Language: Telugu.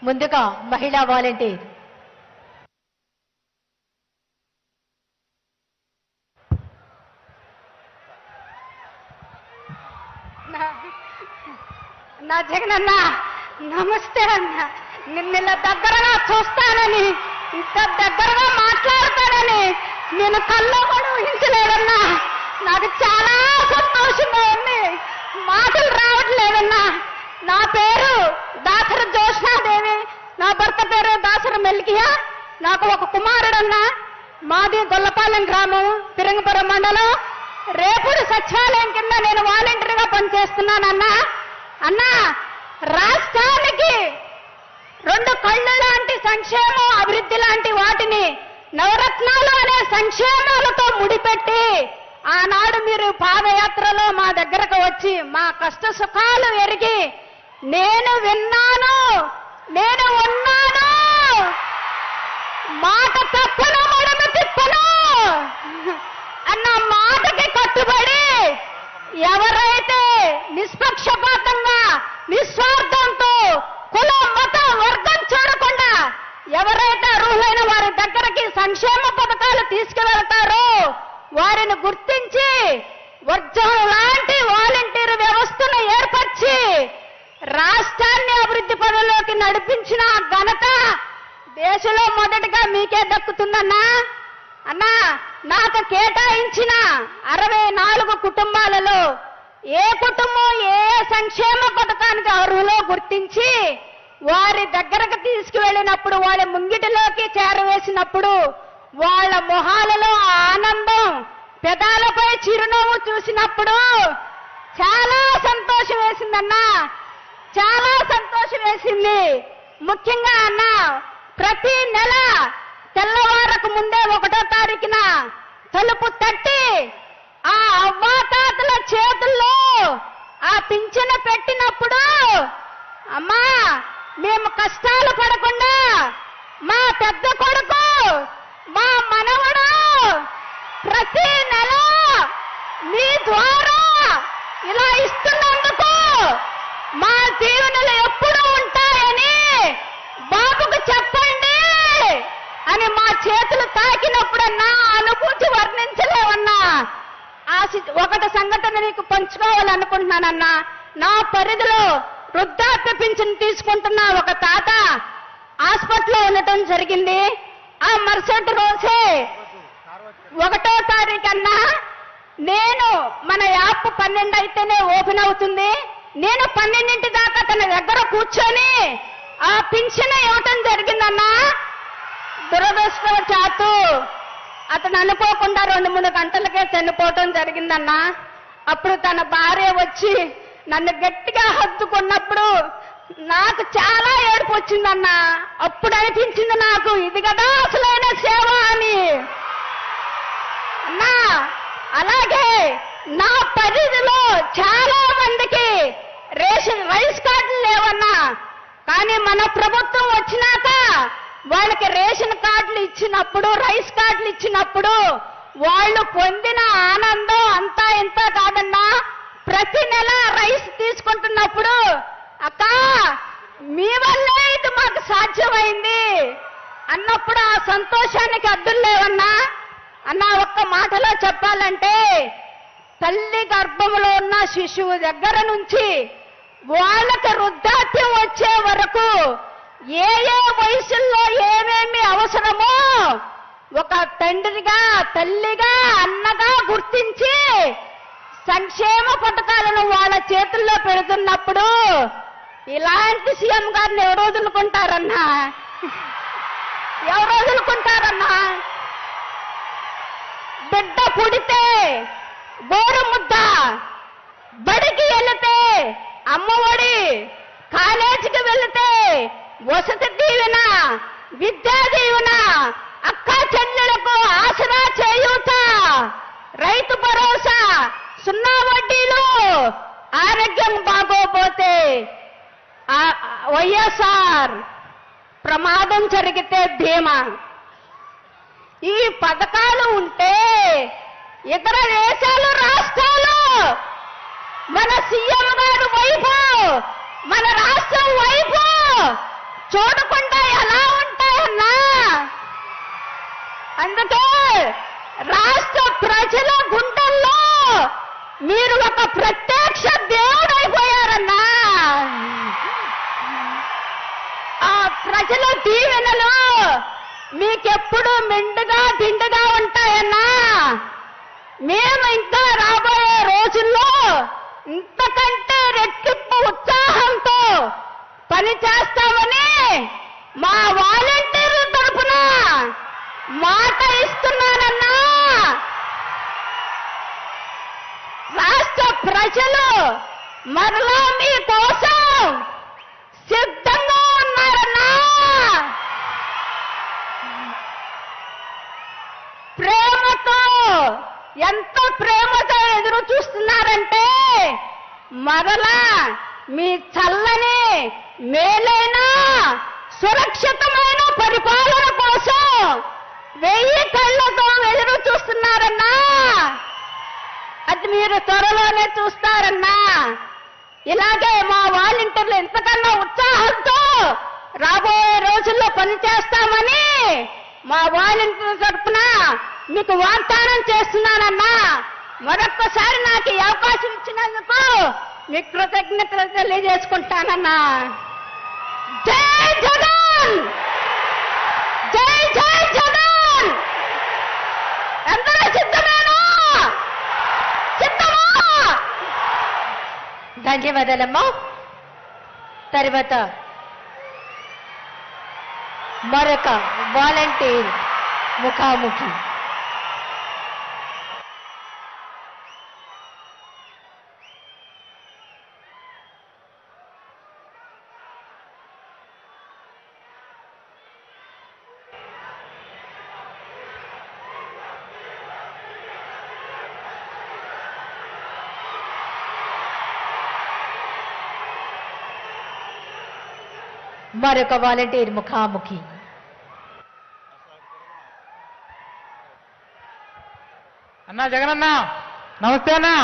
ముందుగా మహిళా వాలంటీర్. నా జగనన్న నమస్తే అన్న. నిన్న దగ్గరగా చూస్తానని, ఇంత దగ్గరగా మాట్లాడతానని నేను కల్లో కూడా ఊహించలేదన్నా. నాకు చాలా సంతోషంగా ఉంది, మాటలు రావట్లేదన్నా. నా పేరు దాసరి జోష్నాదేవి, నా భర్త పేరు దాసరి మెల్కియా. నాకు ఒక కుమారుడన్నా. మాది గొల్లపాలెం గ్రామం, తిరంగపురం మండలం. రేపుడు సచివాలయం కింద నేను వాలంటీర్గా పనిచేస్తున్నానన్నా. అన్నా, రాష్ట్రానికి రెండు కళ్ళు లాంటి సంక్షేమం, అభివృద్ధి లాంటి వాటిని నవరత్నాలు అనే సంక్షేమాలతో ముడిపెట్టి ఆనాడు మీరు పాదయాత్రలో మా దగ్గరకు వచ్చి మా కష్ట సుఖాలు ఎరిగి నేను విన్నాను, నేను ఉన్నాను, మాట తప్పను, మడమ తిప్పను అన్న మాటకి కట్టుబడి ఎవరైతే నిష్పక్షపాతంగా నిస్వార్థంతో కులం మతం వర్గం చూడకుండా ఎవరైతే అర్హులైన వారి దగ్గరికి సంక్షేమ పథకాలు తీసుకువెళ్తారో వారిని గుర్తించి వర్జం లాంటి వాలంటీర్ వ్యవస్థను ఏర్పరిచి రాష్ట్రాన్ని అభివృద్ధి పనుల్లోకి నడిపించిన ఘనత దేశంలో మొదటిగా మీకే దక్కుతుందన్నా. అన్నా, నాకు కేటాయించిన 64 కుటుంబాలలో ఏ కుటుంబం ఏ సంక్షేమ పథకానికి అర్హులో గుర్తించి వారి దగ్గరకు తీసుకువెళ్ళినప్పుడు, వాళ్ళ ముంగిటిలోకి చేరవేసినప్పుడు వాళ్ళ మొహాలలో ఆనందం, పెదాలపై చిరునవ్వు చూసినప్పుడు చాలా సంతోషం వేసిందన్నా, చాలా సంతోషం వేసింది. ముఖ్యంగా అన్నా, ప్రతి నెల తెల్లవారకు ముందే 1వ తారీఖున తలుపు తట్టి ఆ అవ్వాతాతల చేతుల్లో ఆ పింఛను పెట్టినప్పుడు, అమ్మా మేము కష్టాలు పడకుండా మా పెద్ద కొడుకు, మా మనవడు ప్రతి నెల మీ ద్వారా ఇలా ఇస్తున్నందుకు మా దీవెనలు ఎప్పుడూ ఉంటాయని బాబుకు చెప్పండి అని మా చేతులు తాకినప్పుడన్నా అనుభూతి వర్ణించలేవన్నా. ఒకటి సంఘటన నీకు పంచుకోవాలనుకుంటున్నానన్నా. నా పరిధిలో వృద్ధాప్య పింఛను తీసుకుంటున్న ఒక తాత హాస్పిటల్లో ఉండటం జరిగింది. ఆ మరుసటి రోజే 1వ తారీఖన్నా నేను మన యాప్ 12 అయితేనే ఓపెన్ అవుతుంది. నేను 12 దాకా తన దగ్గర కూర్చొని ఆ పింఛను ఇవ్వటం జరిగిందన్నా. దురదృష్టవశాత్తు అతను అనుకోకుండా 2-3 గంటలకే చనిపోవటం జరిగిందన్నా. అప్పుడు తన భార్య వచ్చి నన్ను గట్టిగా హత్తుకున్నప్పుడు నాకు చాలా ఏడుపు వచ్చిందన్నా. అప్పుడు అనిపించింది నాకు, ఇది కదా అసలైన సేవ అని. అన్నా, అలాగే నా పరిధిలో చాలా మందికి రైస్ కార్డులు లేవన్నా. కానీ మన ప్రభుత్వం వచ్చినాక వాళ్ళకి రేషన్ కార్డులు ఇచ్చినప్పుడు, రైస్ కార్డులు ఇచ్చినప్పుడు వాళ్ళు పొందిన ఆనందం అంతా ఇంత కాదన్నా. ప్రతి నెల రైస్ తీసుకుంటున్నప్పుడు, అక్క మీ వల్లే ఇది మాకు సాధ్యమైంది అన్నప్పుడు ఆ సంతోషానికి అడ్డులు లేవన్నా. అన్న, ఒక్క మాటలో చెప్పాలంటే తల్లి గర్భంలో ఉన్న శిశువు దగ్గర నుంచి వాళ్ళకి వృద్ధాప్యం వచ్చే వరకు ఏ ఏ వయసుల్లో ఏమేమి అవసరమో ఒక తండ్రిగా, తల్లిగా, అన్నగా గుర్తించి సంక్షేమ పథకాలను వాళ్ళ చేతుల్లో పెడుతున్నప్పుడు ఇలాంటి సీఎం గారిని ఎవరు వదులుకుంటారన్నా? ఎవరు వదులుకుంటారన్నా? బిడ్డ పుడితే గోరు ముద్ద, బడికి వెళితే అమ్మఒడి, కాలేజీకి వెళితే వసతి దీవెన, విద్యా దీవెన, అక్క చెల్లెలకు ఆసరా చేయూత, రైతు భరోసా, 0 వడ్డీలు, ఆరోగ్యం బాగోపోతే వైఎస్ఆర్, ప్రమాదం జరిగితే బీమా. ఈ పథకాలు ఉంటే ఇతర దేశాలు, రాష్ట్రాలు మన సీఎం గారు వైపు, మన రాష్ట్రం వైపు చూడకుండా ఎలా ఉంటాయన్నా? అందుకే రాష్ట్ర ప్రజల గుండెల్లో మీరు ఒక ప్రత్యక్ష దేవుడైపోయారన్నా. ఆ ప్రజల దీవెనలు మీకెప్పుడు మెండుగా దిండుగా ఉంటాయన్నా. మేము ఇంకా రాబోయే రోజుల్లో ఇంతకంటే రెట్టింపు ఉత్సాహంతో పని చేస్తామని మా వాలంటీర్ల తరపున మాట ఇస్తున్నానన్నా. రాష్ట్ర ప్రజలు మరలా మీ కోసం సిద్ధంగా ఉన్నారన్నా. ప్రేమతో, ఎంత ప్రేమతో ఎదురు చూస్తున్నారంటే మరలా మీ చల్లని మేలైన సురక్షితమైన పరిపాలన కోసం 1000 కళ్ళతో ఎదురు చూస్తున్నారన్నా. అది మీరు త్వరలోనే చూస్తారన్నా. ఇలాగే మా వాలంటీర్లు ఎంతకన్నా ఉత్సాహంతో రాబోయే రోజుల్లో పనిచేస్తామని మా వాలంటీర్ల తరఫున మీకు వాగ్దానం చేస్తున్నానన్నా. మరొక్కసారి నాకు ఈ అవకాశం ఇచ్చినందుకు మీకు కృతజ్ఞతలు తెలియజేసుకుంటానన్నా. జై జగన్, జై జై జగన్. అందరూ సిద్ధమేనా? సిద్ధమా? ధన్యవాదాలమ్మా. తర్వాత మరొక వాలంటీర్ ముఖాముఖి. మరొక వాలంటీర్ ముఖాముఖి. అన్నా జగనన్నా, నమస్తే అన్నా.